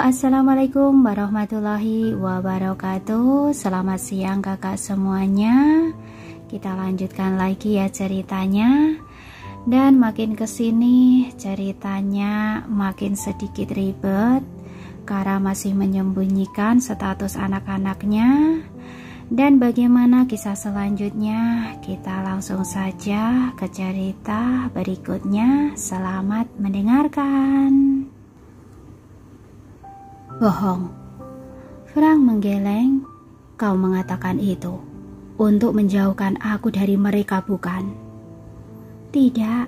Assalamualaikum warahmatullahi wabarakatuh. Selamat siang kakak semuanya. Kita lanjutkan lagi ya ceritanya. Dan makin kesini ceritanya makin sedikit ribet karena masih menyembunyikan status anak-anaknya. Dan bagaimana kisah selanjutnya? Kita langsung saja ke cerita berikutnya. Selamat mendengarkan. Bohong. Frank menggeleng. Kau mengatakan itu untuk menjauhkan aku dari mereka, bukan? Tidak,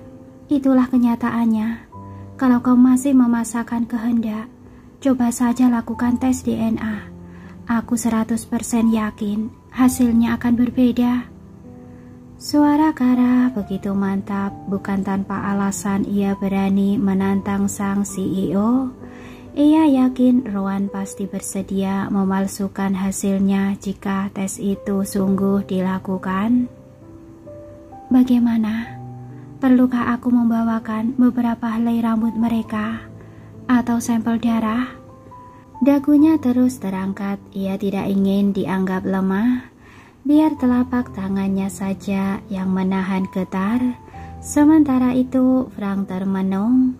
itulah kenyataannya. Kalau kau masih memaksakan kehendak, coba saja lakukan tes DNA. Aku 100% yakin hasilnya akan berbeda. Suara Kara begitu mantap, bukan tanpa alasan ia berani menantang sang CEO. Ia yakin Rowan pasti bersedia memalsukan hasilnya jika tes itu sungguh dilakukan. Bagaimana? Perlukah aku membawakan beberapa helai rambut mereka atau sampel darah? Dagunya terus terangkat, ia tidak ingin dianggap lemah. Biar telapak tangannya saja yang menahan getar. Sementara itu Frank termenung.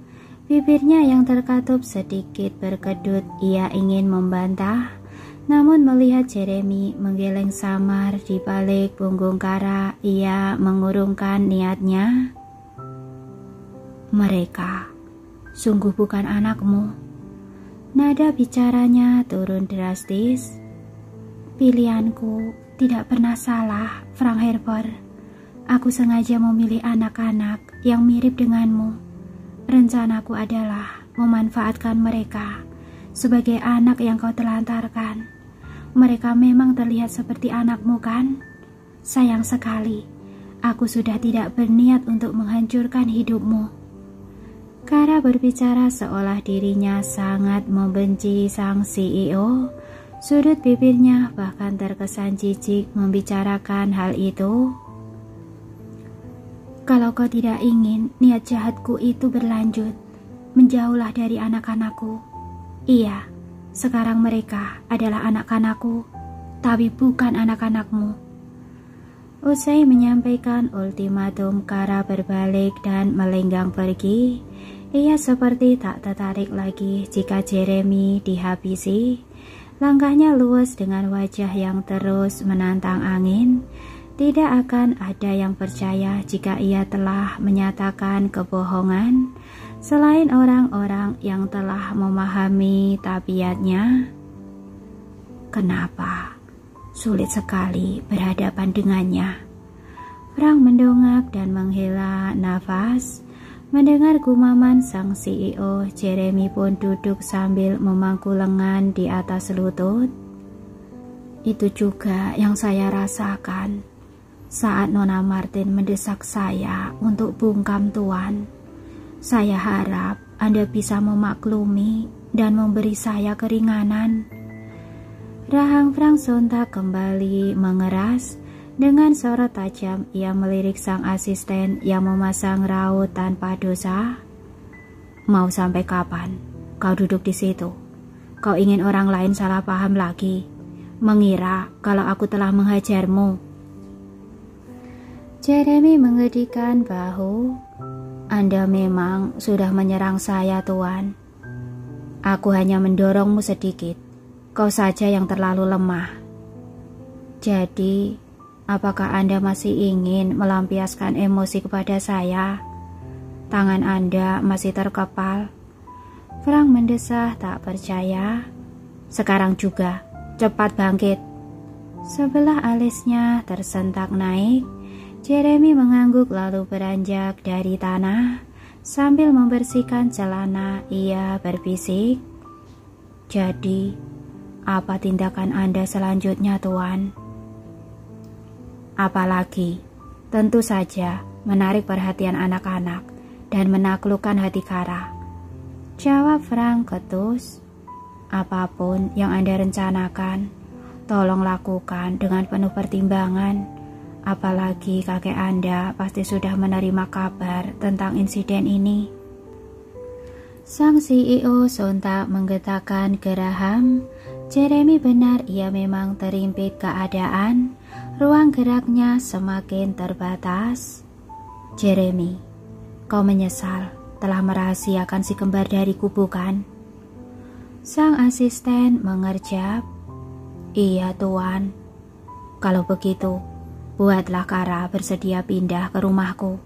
Bibirnya yang terkatup sedikit berkedut, ia ingin membantah. Namun melihat Jeremy menggeleng samar di balik punggung Kara, ia mengurungkan niatnya. Mereka sungguh bukan anakmu. Nada bicaranya turun drastis. Pilihanku tidak pernah salah, Frank Harper. Aku sengaja memilih anak-anak yang mirip denganmu. Rencanaku adalah memanfaatkan mereka sebagai anak yang kau telantarkan. Mereka memang terlihat seperti anakmu, kan? Sayang sekali, aku sudah tidak berniat untuk menghancurkan hidupmu. Kara berbicara seolah dirinya sangat membenci sang CEO. Sudut bibirnya bahkan terkesan jijik membicarakan hal itu. Kalau kau tidak ingin niat jahatku itu berlanjut, menjauhlah dari anak-anakku. Iya, sekarang mereka adalah anak-anakku, tapi bukan anak-anakmu. Usai menyampaikan ultimatum, Kara berbalik dan melenggang pergi. Ia seperti tak tertarik lagi jika Jeremy dihabisi. Langkahnya luas dengan wajah yang terus menantang angin. Tidak akan ada yang percaya jika ia telah menyatakan kebohongan, selain orang-orang yang telah memahami tabiatnya. Kenapa sulit sekali berhadapan dengannya? Frank mendongak dan menghela nafas. Mendengar gumaman sang CEO, Jeremy pun duduk sambil memangku lengan di atas lutut. Itu juga yang saya rasakan saat Nona Martin mendesak saya untuk bungkam Tuan. Saya harap Anda bisa memaklumi dan memberi saya keringanan. Rahang Frank sontak kembali mengeras. Dengan sorot tajam ia melirik sang asisten yang memasang raut tanpa dosa. Mau sampai kapan kau duduk di situ? Kau ingin orang lain salah paham lagi, mengira kalau aku telah menghajarmu. Jeremy mengedikan bahu. Anda memang sudah menyerang saya, Tuan. Aku hanya mendorongmu sedikit. Kau saja yang terlalu lemah. Jadi, apakah Anda masih ingin melampiaskan emosi kepada saya? Tangan Anda masih terkepal. Frank mendesah tak percaya. Sekarang juga, cepat bangkit. Sebelah alisnya tersentak naik. Jeremy mengangguk lalu beranjak dari tanah. Sambil membersihkan celana, ia berbisik. Jadi, apa tindakan Anda selanjutnya, Tuan? Apalagi, tentu saja menarik perhatian anak-anak dan menaklukkan hati Kara. Jawab Frank ketus. Apapun yang Anda rencanakan, tolong lakukan dengan penuh pertimbangan. Apalagi kakek Anda pasti sudah menerima kabar tentang insiden ini. Sang CEO sontak menggetakkan geraham. Jeremy benar, ia memang terimpit keadaan. Ruang geraknya semakin terbatas. Jeremy, kau menyesal telah merahasiakan si kembar dariku, bukan? Sang asisten mengerjap. Iya, Tuan. Kalau begitu, buatlah Kara bersedia pindah ke rumahku.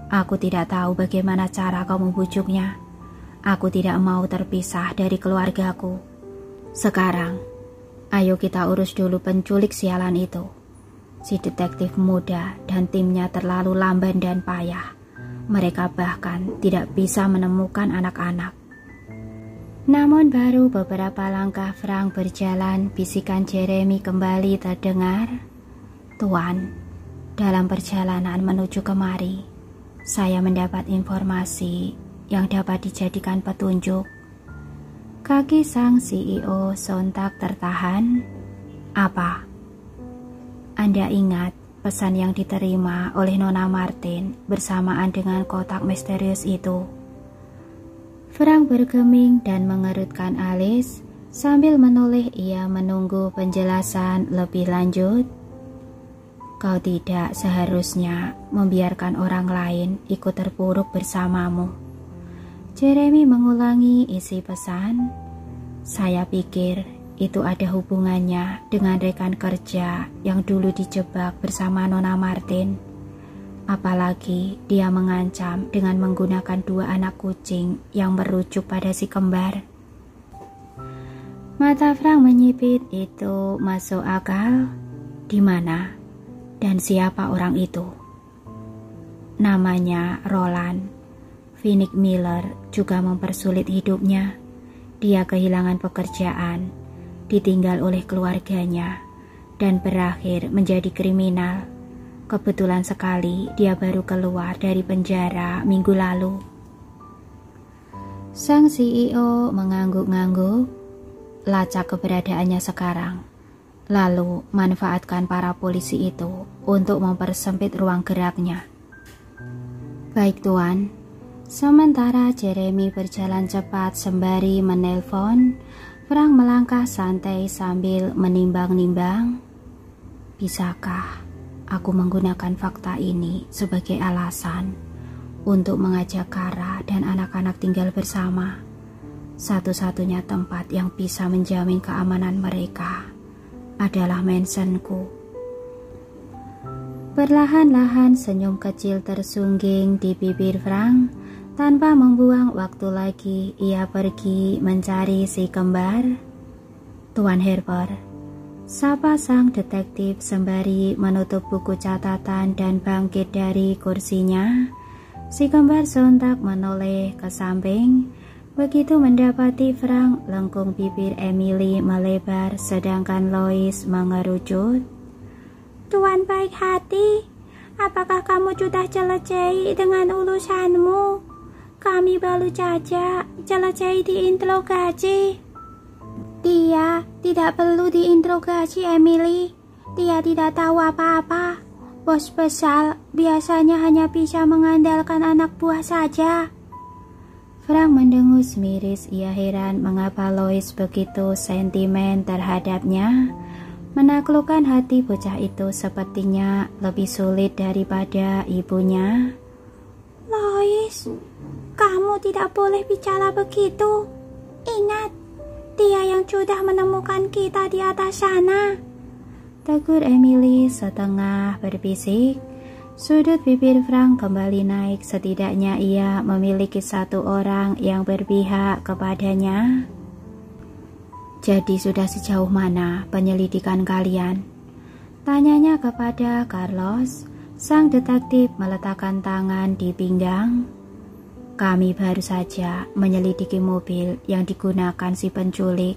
Aku tidak tahu bagaimana cara kau membujuknya. Aku tidak mau terpisah dari keluargaku. Sekarang, ayo kita urus dulu penculik sialan itu. Si detektif muda dan timnya terlalu lamban dan payah. Mereka bahkan tidak bisa menemukan anak-anak. Namun baru beberapa langkah Frank berjalan, bisikan Jeremy kembali terdengar. Tuan, dalam perjalanan menuju kemari, saya mendapat informasi yang dapat dijadikan petunjuk. Kaki sang CEO sontak tertahan. Apa? Anda ingat pesan yang diterima oleh Nona Martin bersamaan dengan kotak misterius itu? Frank bergeming dan mengerutkan alis. Sambil menoleh ia menunggu penjelasan lebih lanjut. Kau tidak seharusnya membiarkan orang lain ikut terpuruk bersamamu. Jeremy mengulangi isi pesan. Saya pikir itu ada hubungannya dengan rekan kerja yang dulu dijebak bersama Nona Martin. Apalagi dia mengancam dengan menggunakan 2 anak kucing yang merujuk pada si kembar. Mata Frank menyipit. Itu masuk akal. Di mana dan siapa orang itu? Namanya Roland. Phoenix Miller juga mempersulit hidupnya. Dia kehilangan pekerjaan, ditinggal oleh keluarganya, dan berakhir menjadi kriminal. Kebetulan sekali dia baru keluar dari penjara minggu lalu. Sang CEO mengangguk-ngangguk. Lacak keberadaannya sekarang. Lalu manfaatkan para polisi itu untuk mempersempit ruang geraknya. Baik, Tuan. Sementara Jeremy berjalan cepat sembari menelpon, Frank melangkah santai sambil menimbang-nimbang. Bisakah aku menggunakan fakta ini sebagai alasan untuk mengajak Kara dan anak-anak tinggal bersama? Satu-satunya tempat yang bisa menjamin keamanan mereka adalah mansionku. Perlahan-lahan senyum kecil tersungging di bibir Frank. Tanpa membuang waktu lagi, ia pergi mencari si kembar. Tuan Harper, sapa sang detektif sembari menutup buku catatan dan bangkit dari kursinya. Si kembar sontak menoleh ke samping. Begitu mendapati Frank, lengkung bibir Emily melebar sedangkan Lois mengerucut. Tuan baik hati, apakah kamu sudah selesai dengan urusanmu? Kami baru saja selesai diinterogasi. Dia tidak perlu diinterogasi, Emily. Dia tidak tahu apa-apa. Bos besar biasanya hanya bisa mengandalkan anak buah saja. Frank mendengus miris. Ia heran mengapa Lois begitu sentimen terhadapnya. Menaklukkan hati bocah itu sepertinya lebih sulit daripada ibunya. Lois, kamu tidak boleh bicara begitu. Ingat, dia yang sudah menemukan kita di atas sana. Tegur Emily setengah berbisik. Sudut bibir Frank kembali naik. Setidaknya ia memiliki satu orang yang berpihak kepadanya. Jadi sudah sejauh mana penyelidikan kalian? Tanyanya kepada Carlos. Sang detektif meletakkan tangan di pinggang. Kami baru saja menyelidiki mobil yang digunakan si penculik.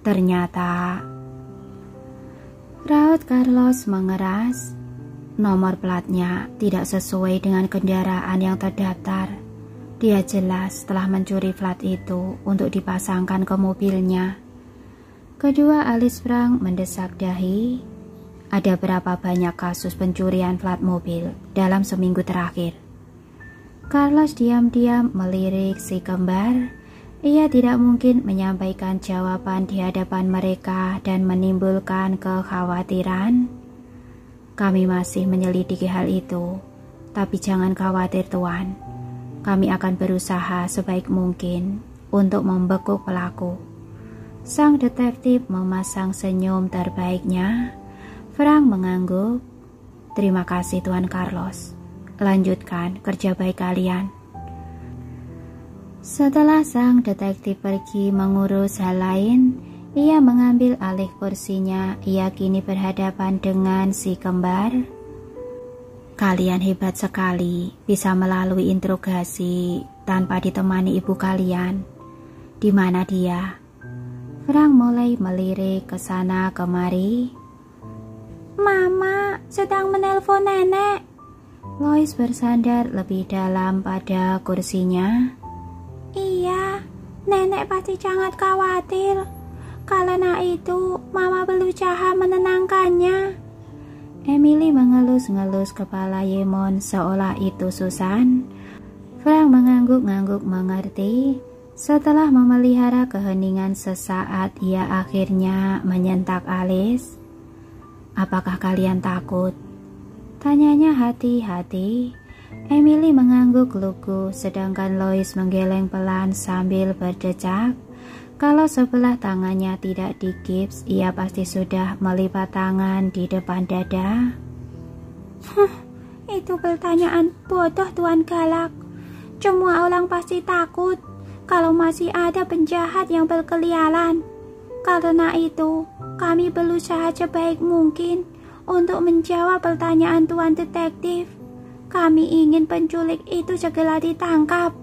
Ternyata... Raut Carlos mengeras. Nomor platnya tidak sesuai dengan kendaraan yang terdaftar. Dia jelas telah mencuri plat itu untuk dipasangkan ke mobilnya. Kedua alis Frank mendesak dahi. Ada berapa banyak kasus pencurian plat mobil dalam seminggu terakhir? Carlos diam-diam melirik si kembar. Ia tidak mungkin menyampaikan jawaban di hadapan mereka dan menimbulkan kekhawatiran. Kami masih menyelidiki hal itu, tapi jangan khawatir Tuan. Kami akan berusaha sebaik mungkin untuk membekuk pelaku. Sang detektif memasang senyum terbaiknya. Frank mengangguk. Terima kasih Tuan Carlos. Lanjutkan kerja baik kalian. Setelah sang detektif pergi mengurus hal lain, ia mengambil alih kursinya. Ia kini berhadapan dengan si kembar. Kalian hebat sekali, bisa melalui interogasi tanpa ditemani ibu kalian. Di mana dia? Frank mulai melirik ke sana kemari. Mama sedang menelpon nenek. Lois bersandar lebih dalam pada kursinya. Iya, nenek pasti sangat khawatir. Karena itu, Mama berusaha menenangkannya. Emily mengelus-ngelus kepala Yemon seolah itu Susan. Frank mengangguk-ngangguk mengerti. Setelah memelihara keheningan sesaat, ia akhirnya menyentak alis. Apakah kalian takut? Tanyanya hati-hati. Emily mengangguk lugu, sedangkan Lois menggeleng pelan sambil berdecak. Kalau sebelah tangannya tidak digips, ia pasti sudah melipat tangan di depan dada. Itu pertanyaan bodoh Tuan Galak. Semua orang pasti takut kalau masih ada penjahat yang berkeliaran. Karena itu, kami berusaha sebaik mungkin untuk menjawab pertanyaan Tuan Detektif. Kami ingin penculik itu segera ditangkap.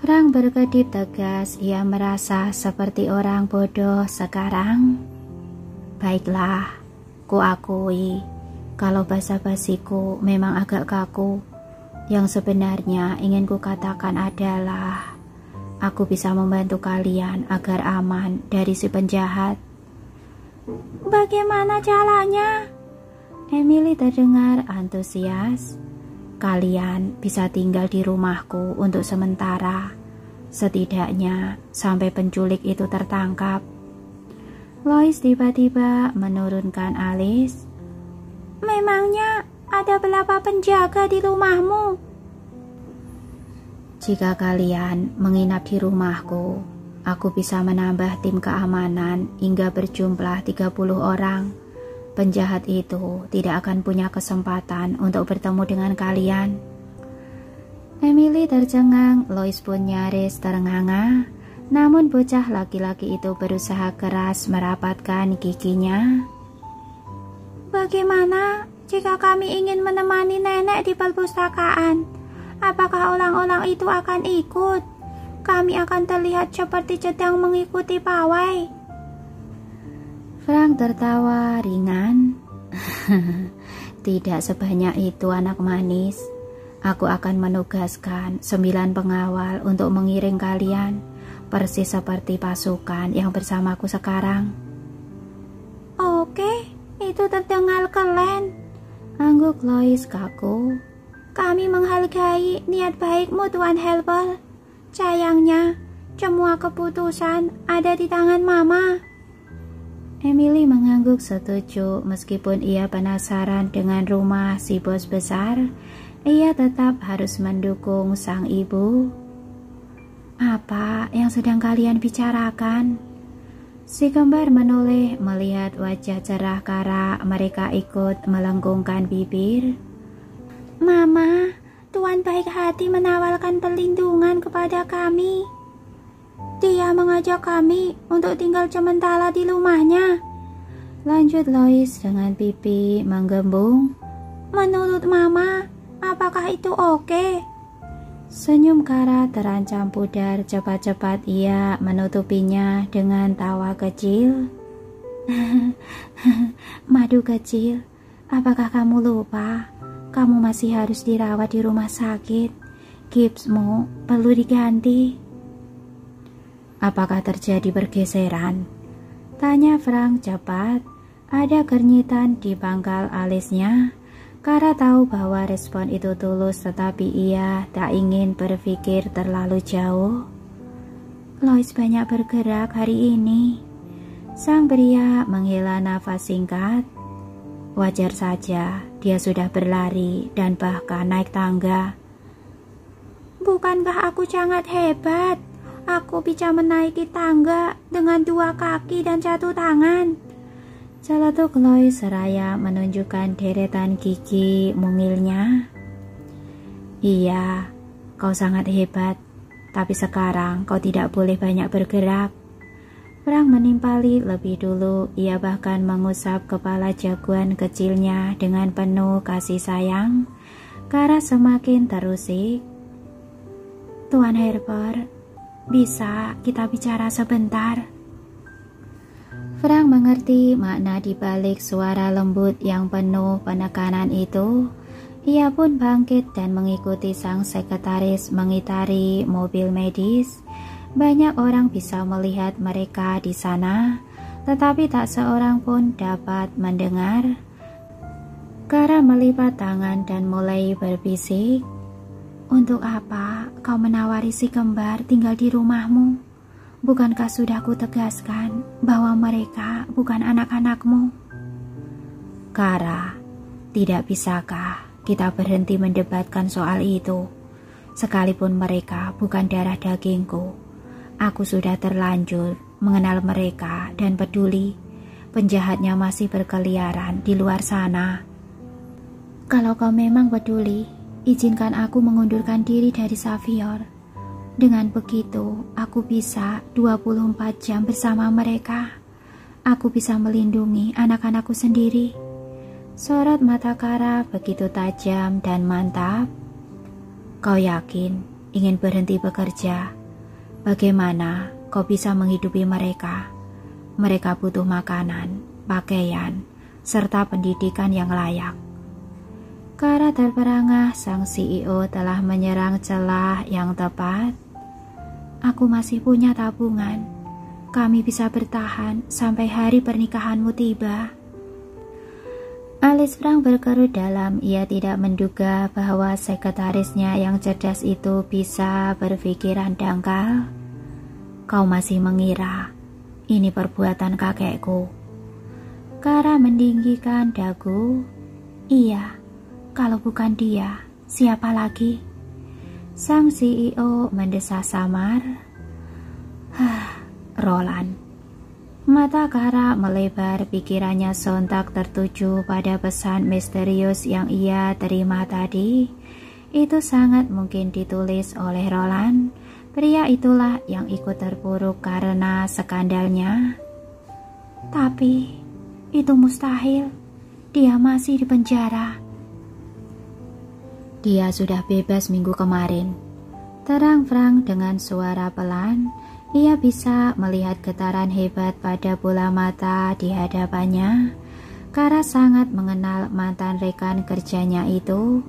Frank berkedip tegas. Ia merasa seperti orang bodoh sekarang. Baiklah, kuakui kalau basa-basiku memang agak kaku. Yang sebenarnya ingin kukatakan adalah aku bisa membantu kalian agar aman dari si penjahat. Bagaimana caranya? Emily terdengar antusias. Kalian bisa tinggal di rumahku untuk sementara, setidaknya sampai penculik itu tertangkap. Lois tiba-tiba menurunkan alis. Memangnya ada berapa penjaga di rumahmu? Jika kalian menginap di rumahku, aku bisa menambah tim keamanan hingga berjumlah 30 orang. Penjahat itu tidak akan punya kesempatan untuk bertemu dengan kalian. Emily tercengang, Lois pun nyaris ternganga. Namun bocah laki-laki itu berusaha keras merapatkan giginya. Bagaimana jika kami ingin menemani nenek di perpustakaan? Apakah orang-orang itu akan ikut? Kami akan terlihat seperti sedang mengikuti pawai. Frank tertawa ringan. Tidak sebanyak itu anak manis. Aku akan menugaskan 9 pengawal untuk mengiring kalian, persis seperti pasukan yang bersamaku sekarang. Oke, itu terdengar keren. Angguk Lois kaku. Kami menghargai niat baikmu Tuan Helper. Sayangnya, semua keputusan ada di tangan Mama. Emily mengangguk setuju. Meskipun ia penasaran dengan rumah si bos besar, ia tetap harus mendukung sang ibu. Apa yang sedang kalian bicarakan? Si kembar menoleh melihat wajah cerah Kara. Mereka ikut melengkungkan bibir. Mama, Tuan baik hati menawarkan perlindungan kepada kami. Dia mengajak kami untuk tinggal sementara di rumahnya. Lanjut Lois dengan pipi menggembung. Menurut Mama, apakah itu oke? Senyum Kara terancam pudar. Cepat-cepat ia menutupinya dengan tawa kecil. Madu kecil, apakah kamu lupa? Kamu masih harus dirawat di rumah sakit. Gipsmu perlu diganti. Apakah terjadi pergeseran? Tanya Frank cepat. Ada kernitan di pangkal alisnya. Kara tahu bahwa respon itu tulus, tetapi ia tak ingin berpikir terlalu jauh. Lois banyak bergerak hari ini. Sang pria menghela nafas singkat. Wajar saja, dia sudah berlari dan bahkan naik tangga. Bukankah aku sangat hebat? Aku bisa menaiki tangga dengan 2 kaki dan 1 tangan. Celetuk Lois seraya menunjukkan deretan gigi mungilnya. Iya, kau sangat hebat, tapi sekarang kau tidak boleh banyak bergerak. Frank menimpali lebih dulu, ia bahkan mengusap kepala jagoan kecilnya dengan penuh kasih sayang. Kara semakin terusik. Tuan Harper, bisa kita bicara sebentar? Frank mengerti makna di balik suara lembut yang penuh penekanan itu. Ia pun bangkit dan mengikuti sang sekretaris mengitari mobil medis. Banyak orang bisa melihat mereka di sana, tetapi tak seorang pun dapat mendengar. Kara melipat tangan dan mulai berbisik. Untuk apa kau menawari si kembar tinggal di rumahmu? Bukankah sudah kutegaskan bahwa mereka bukan anak-anakmu? Kara, tidak bisakah kita berhenti mendebatkan soal itu? Sekalipun mereka bukan darah dagingku, aku sudah terlanjur mengenal mereka dan peduli. Penjahatnya masih berkeliaran di luar sana. Kalau kau memang peduli, izinkan aku mengundurkan diri dari Xavier. Dengan begitu, aku bisa 24 jam bersama mereka. Aku bisa melindungi anak-anakku sendiri. Sorot mata Kara begitu tajam dan mantap. Kau yakin ingin berhenti bekerja? Bagaimana kau bisa menghidupi mereka? Mereka butuh makanan, pakaian, serta pendidikan yang layak. Kara terperangah, sang CEO telah menyerang celah yang tepat. Aku masih punya tabungan. Kami bisa bertahan sampai hari pernikahanmu tiba. Alis Frank berkerut dalam. Ia tidak menduga bahwa sekretarisnya yang cerdas itu bisa berpikiran dangkal. Kau masih mengira ini perbuatan kakekku? Kara meninggikan dagu. Iya, kalau bukan dia, siapa lagi? Sang CEO mendesah samar. Roland. Mata Kara melebar, pikirannya sontak tertuju pada pesan misterius yang ia terima tadi. Itu sangat mungkin ditulis oleh Roland. Pria itulah yang ikut terpuruk karena skandalnya. Tapi itu mustahil. Dia masih di penjara. Dia sudah bebas minggu kemarin. Terang Frank dengan suara pelan. Ia bisa melihat getaran hebat pada bola mata di hadapannya. Kara sangat mengenal mantan rekan kerjanya itu.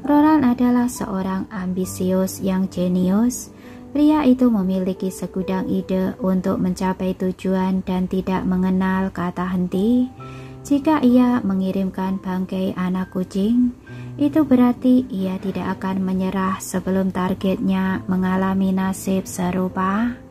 Roland adalah seorang ambisius yang jenius. Pria itu memiliki segudang ide untuk mencapai tujuan dan tidak mengenal kata henti. Jika ia mengirimkan bangkai anak kucing, itu berarti ia tidak akan menyerah sebelum targetnya mengalami nasib serupa.